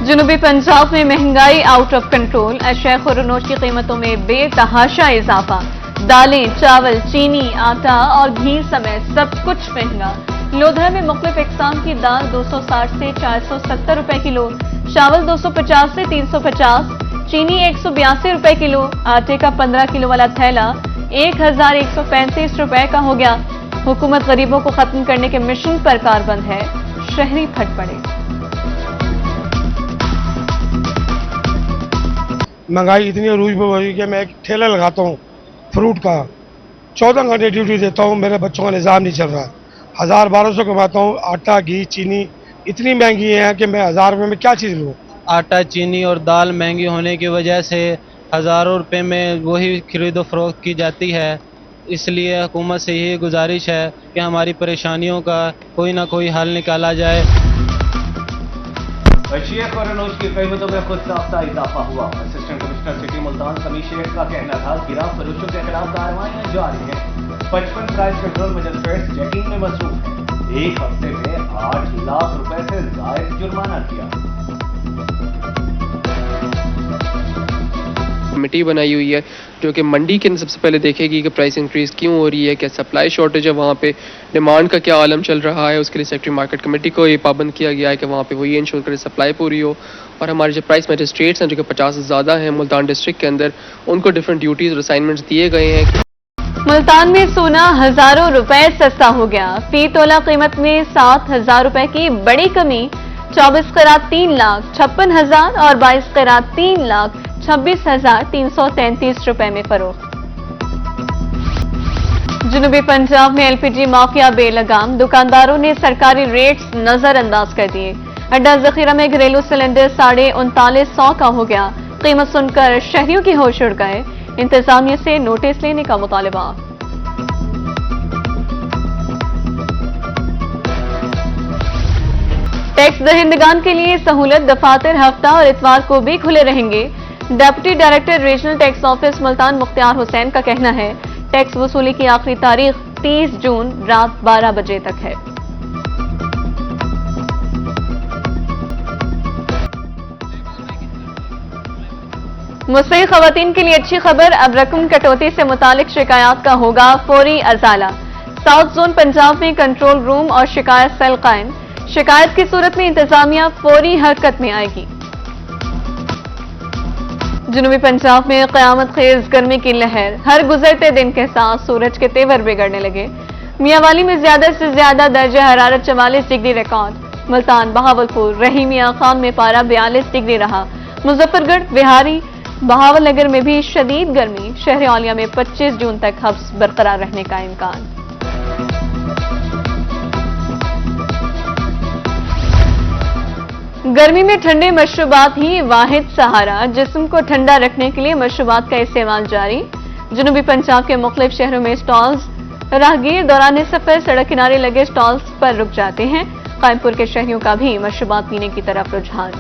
जुनूबी पंजाब में महंगाई out of control. अशया खुरनोश की कीमतों में बेतहाशा इजाफा। दालें, चावल, चीनी, आटा और घी समेत सब कुछ महंगा। लोधरा में मुख्तलिफ इकसाम की दाल 260 से 470 रुपए किलो, चावल 250 से 350, चीनी 182 रुपए किलो, आटे का 15 किलो वाला थैला 1135 रुपए का हो गया। हुकूमत गरीबों को खत्म करने के मिशन पर कारबंद है, शहरी फट पड़े। महंगाई इतनी अरूज पर हो रही है कि मैं एक ठेला लगाता हूँ फ्रूट का, 14 घंटे ड्यूटी देता हूँ, मेरे बच्चों का निज़ाम नहीं चल रहा। 1000-1200 कमाता हूँ। आटा, घी, चीनी इतनी महंगी है कि मैं 1000 रुपये में क्या चीज़ लूँ। आटा, चीनी और दाल महंगी होने की वजह से हज़ारों रुपए में वही खरीदो फरोख्त की जाती है। इसलिए हुकूमत से यही गुजारिश है कि हमारी परेशानियों का कोई ना कोई हल निकाला जाए। अशिया खुरनोश की कीमतों में खुद साख्ता इजाफा हुआ। असिस्टेंट कमिश्नर सिटी मुल्तान समी शेख का कहना था गिराव फरोशों के खिलाफ कार्रवाइयां जारी हैं। 55 प्राइस कंट्रोल मजिस्ट्रेट चेकिंग में मसरूफ है। एक हफ्ते में 8 लाख रुपए से जायद जुर्माना किया। कमेटी बनाई हुई है जो कि मंडी के सबसे पहले देखेगी कि प्राइस इंक्रीज क्यों हो रही है, क्या सप्लाई शॉर्टेज है, वहाँ पे डिमांड का क्या आलम चल रहा है। उसके लिए सेक्रेटरी मार्केट कमेटी को ये पाबंद किया गया है कि वहाँ पे वो ये इंश्योर करे सप्लाई पूरी हो। और हमारे जो प्राइस मजिस्ट्रेट्स हैं जो कि 50 से ज़्यादा हैं मुल्तान डिस्ट्रिक्ट के अंदर, उनको डिफरेंट ड्यूटीज़ और असाइनमेंट्स दिए गए हैं। मुल्तान में सोना हजारों रुपए सस्ता हो गया। फी तोला कीमत में 7000 रुपए की बड़ी कमी। 24 कैरात 3,56,000 और 22 कैरात 3,26,333 रुपए में फरोख्त। जुनूबी पंजाब में एलपीजी माफिया बेलगाम। दुकानदारों ने सरकारी रेट्स नजरअंदाज कर दिए। अड्डा जखीरा में घरेलू सिलेंडर 3950 का हो गया। कीमत सुनकर शहरियों की होश उड़ गए। इंतजामिया से नोटिस लेने का मुतालबा। टैक्स दहिंदगान के लिए सहूलत। दफातर हफ्ता और इतवार को भी खुले रहेंगे। Deputy director regional tax office Multan Mukhtiar Hussain का कहना है टैक्स वसूली की आखिरी तारीख 30 जून रात 12 बजे तक है। मुस्तैद खवातीन के लिए अच्छी खबर। अब रकम कटौती से मुतालिक शिकायत का होगा फौरी अजाला। साउथ जोन पंजाब में कंट्रोल रूम और शिकायत सेल कायम। शिकायत की सूरत में इंतजामिया फौरी हरकत में आएगी। जुनूबी पंजाब में क़यामत खेज गर्मी की लहर। हर गुजरते दिन के साथ सूरज के तेवर बिगड़ने लगे। मियांवाली में ज्यादा से ज्यादा दर्जा हरारत 44 डिग्री रिकॉर्ड। मुल्तान, बहावलपुर, रहीमिया खान में पारा 42 डिग्री रहा। मुजफ्फरगढ़, बिहारी, बहावलनगर में भी शदीद गर्मी। शहर औलिया में 25 जून तक हब्स बरकरार रहने का इम्कान। गर्मी में ठंडे मशरूबात ही वाहिद सहारा। जिस्म को ठंडा रखने के लिए मशरूबात का इस्तेमाल जारी। जुनूबी पंजाब के मुख्तलिफ शहरों में स्टॉल्स। राहगीर दौरान सफर सड़क किनारे लगे स्टॉल्स पर रुक जाते हैं। कायमपुर के शहरियों का भी मशरूबात पीने की तरफ रुझान।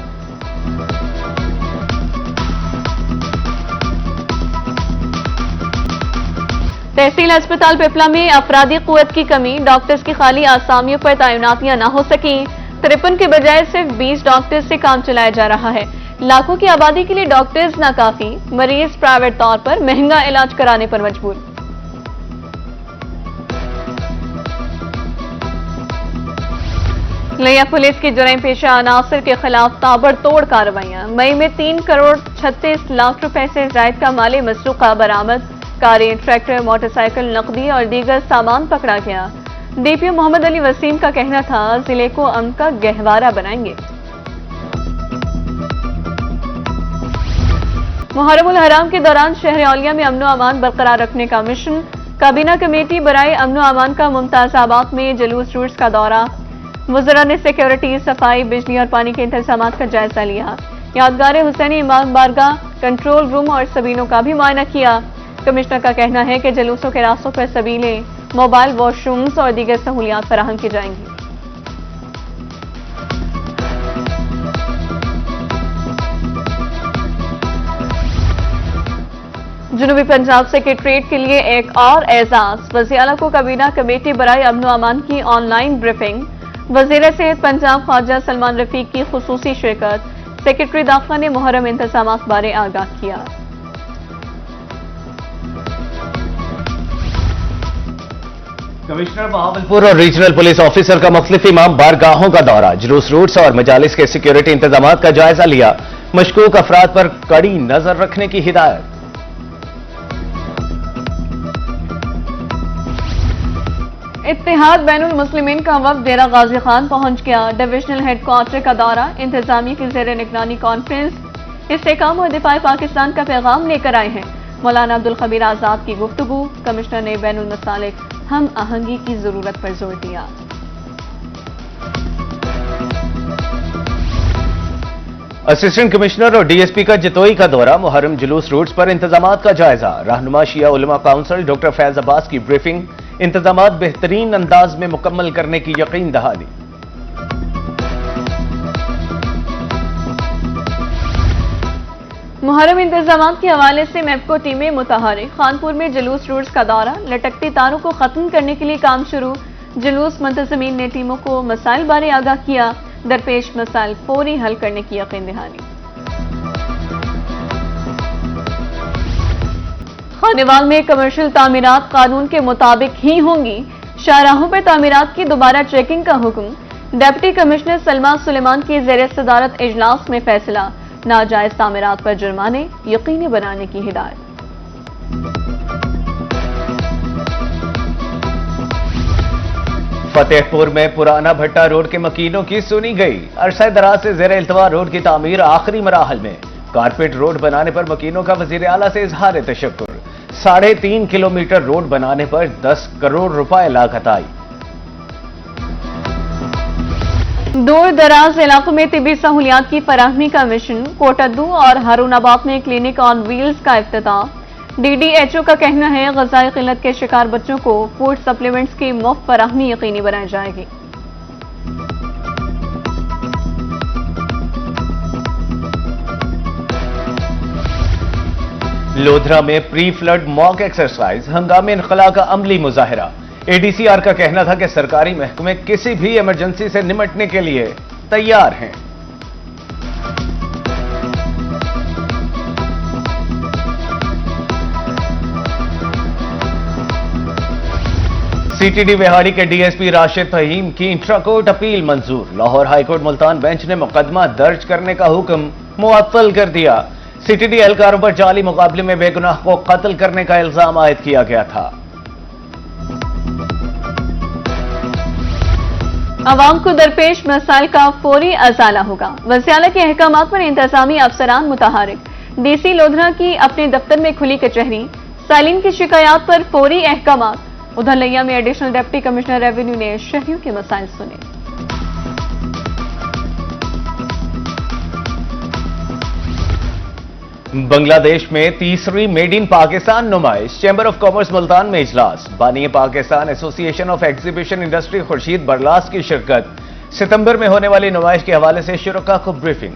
तहसील अस्पताल पिपला में अफरादी कुव्वत की कमी। डॉक्टर्स की खाली आसामियों पर तैनातियां न हो सकी। 53 के बजाय सिर्फ 20 डॉक्टर्स से काम चलाया जा रहा है। लाखों की आबादी के लिए डॉक्टर्स नाकाफी। मरीज प्राइवेट तौर पर महंगा इलाज कराने पर मजबूर। लिया पुलिस की जुर्म पेशा अनासर के खिलाफ ताबड़तोड़ कार्रवाइयां। मई में 3 करोड़ 36 लाख रुपए से जायद का माली मसरूका बरामद। कारें, ट्रैक्टर, मोटरसाइकिल, नकदी और दीगर सामान पकड़ा गया। डीपीओ मोहम्मद अली वसीम का कहना था जिले को अमन का गहवारा बनाएंगे। मुहर्रमुल हराम के दौरान शहर औलिया में अमनो अमान बरकरार रखने का मिशन। काबीना कमेटी बराए अमनो अमान का मुमताजाबाद में जुलूस रूट्स का दौरा। वज़रा ने सिक्योरिटी, सफाई, बिजली और पानी के इंतजाम का जायजा लिया। यादगार हुसैनी इमाम बारगाह, कंट्रोल रूम और सबीलों का भी मुआयना किया। कमिश्नर का कहना है कि जुलूसों के रास्तों पर सबीलें, मोबाइल वॉशरूम्स और दीगर सहूलियात फराहम की जाएंगी। जुनूबी पंजाब सेक्रेटरीट के लिए एक और एजाज। वज़ीर आला को काबीना कमेटी बराए अमनो अमान की ऑनलाइन ब्रीफिंग। वज़ीर सेहत पंजाब ख्वाजा सलमान रफीक की खुसूसी शिरकत। सेक्रेटरी दाखिला ने मुहर्रम इंतजामात बारे आगाह किया। कमिश्नर बहावलपुर पुर और रीजनल पुलिस ऑफिसर का मुख्तलिफ इमाम बारगाहों का दौरा, जुलूस रूट्स और मजालिस के सिक्योरिटी इंतजामात का जायजा लिया। मशकूक अफराद पर कड़ी नजर रखने की हिदायत। इत्तेहाद बैनुल मुस्लिमीन का वफ्द डेरा गाजी खान पहुंच गया। डिविजनल हेडक्वार्टर का दौरा, इंतजामिया की ज़ेर निगरानी कॉन्फ्रेंस, इस्तेहकाम और दिफाए पाकिस्तान का पैगाम लेकर आए हैं। मौलाना अब्दुल खबीर आजाद की गुफ्तगू, कमिश्नर ने बैनुल मसालिक हम आहंगी की जरूरत पर जोर दिया। असिस्टेंट कमिश्नर और डीएसपी का जतोई का दौरा, मुहर्रम जुलूस रूट्स पर इंतजामात का जायजा। रहनुमा शिया उलमा काउंसिल डॉक्टर फैज अब्बास की ब्रीफिंग, इंतजामात बेहतरीन अंदाज में मुकम्मल करने की यकीन दहानी। मुहर्रम इंतजामात के हवाले से मेपको टीमें मुतहरिक। खानपुर में जुलूस रूट्स का दौरा, लटकती तारों को खत्म करने के लिए काम शुरू। जुलूस मुंतजमीन ने टीमों को मसाइल बारे आगाह किया, दरपेश मसाइल फौरी हल करने की यकीन दहानी। खानेवाल में कमर्शियल तामीरात कानून के मुताबिक ही होंगी। शाहराहों पर तामीरात की दोबारा चेकिंग का हुक्म। डिप्टी कमिश्नर सलमा सुलेमान की ज़ेर सदारत इजलास में फैसला, नाजायज तामीरात पर जुर्माने यकीनी बनाने की हिदायत। फतेहपुर में पुराना भट्टा रोड के मकीनों की सुनी गई। अरसा दराज से ज़ेर इल्तवा रोड की तामीर आखिरी मराहल में। कारपेट रोड बनाने पर मकीनों का वजीर आला से इजहार तशक्कुर। 3.5 किलोमीटर रोड बनाने पर 10 करोड़ रुपए लागत आई। दूर दराज इलाकों में तिबी सहूलियात की फराहमी का मिशन, कोटद्दू और हारूनाबाद में क्लिनिक ऑन व्हील्स का इफ्तिताह। डीडीएचओ का कहना है ग़िज़ाई क़िल्लत के शिकार बच्चों को फूड सप्लीमेंट्स की मुफ्त फराहमी यकीनी बनाई जाएगी। लोधरा में प्री फ्लड मॉक एक्सरसाइज, हंगामी इनखला का अमली मुजाहिरा। एडीसीआर का कहना था कि सरकारी महकमे किसी भी इमरजेंसी से निपटने के लिए तैयार हैं। सीटीडी विहाड़ी के डीएसपी राशिद फहीम की इंट्राकोर्ट अपील मंजूर। लाहौर हाईकोर्ट मुल्तान बेंच ने मुकदमा दर्ज करने का हुक्म मुअत्तल कर दिया। सीटीडी एहलकारों पर जाली मुकाबले में बेगुनाह को कत्ल करने का इल्जाम आयद किया गया था। आवाम को दरपेश मसाइल का फौरी अजाला होगा। वज़ीर के अहकामात पर इंतजामी अफसरान मुतहरिक। डीसी लोधरा की अपने दफ्तर में खुली कचहरी, सालीन की शिकायत पर फौरी अहकामात। उधर लिया में एडिशनल डिप्टी कमिश्नर रेवेन्यू ने शहरियों के मसाइल सुने। बांग्लादेश में तीसरी मेड इन पाकिस्तान नुमाइश, चैंबर ऑफ कॉमर्स मुल्तान में इजलास। बानी Pakistan association of exhibition industry Khurshid Barlas की शिरकत। सितंबर में होने वाली नुमाइश के हवाले से शुरका को ब्रीफिंग।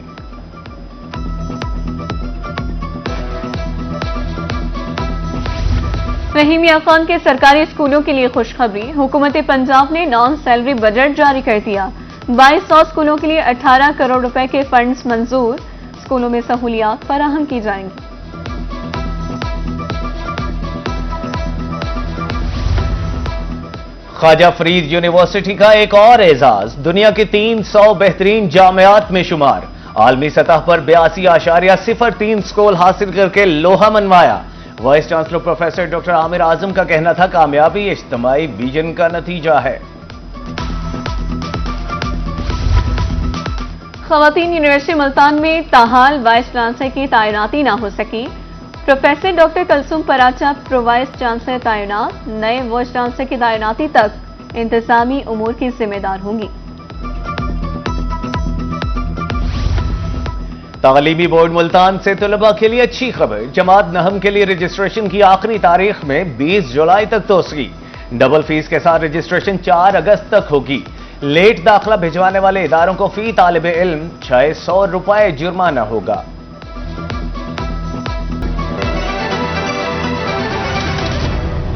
रहीम या खान के सरकारी स्कूलों के लिए खुशखबरी, हुकूमत पंजाब ने नॉन सैलरी बजट जारी कर दिया। 2200 स्कूलों के लिए 18 करोड़ रुपए के फंड्स मंजूर। स्कूलों में सहूलियात फराहम की जाएंगी। ख्वाजा फरीद यूनिवर्सिटी का एक और एजाज, दुनिया की 300 बेहतरीन जामियात में शुमार। आलमी सतह पर 82.03 स्कोर हासिल करके लोहा मनवाया। Vice chancellor professor doctor Aamir Azam का कहना था कामयाबी इज्तिमाई विजन का नतीजा है। खवातीन यूनिवर्सिटी मुल्तान में ताहाल वाइस चांसलर की तैनाती न हो सकी। Professor doctor Kulsoom Paracha pro vice chancellor तैनात। नए वाइस चांसलर की तैनाती तक इंतजामी उमूर की जिम्मेदार होंगी। तालीमी बोर्ड मुल्तान से तलबा के लिए अच्छी खबर, जमात नहम के लिए रजिस्ट्रेशन की आखिरी तारीख में 20 जुलाई तक तोसरी। डबल फीस के साथ रजिस्ट्रेशन 4 अगस्त तक होगी। लेट दाखिला भिजवाने वाले इदारों को फी तालिब इल्म 600 रुपए जुर्माना होगा।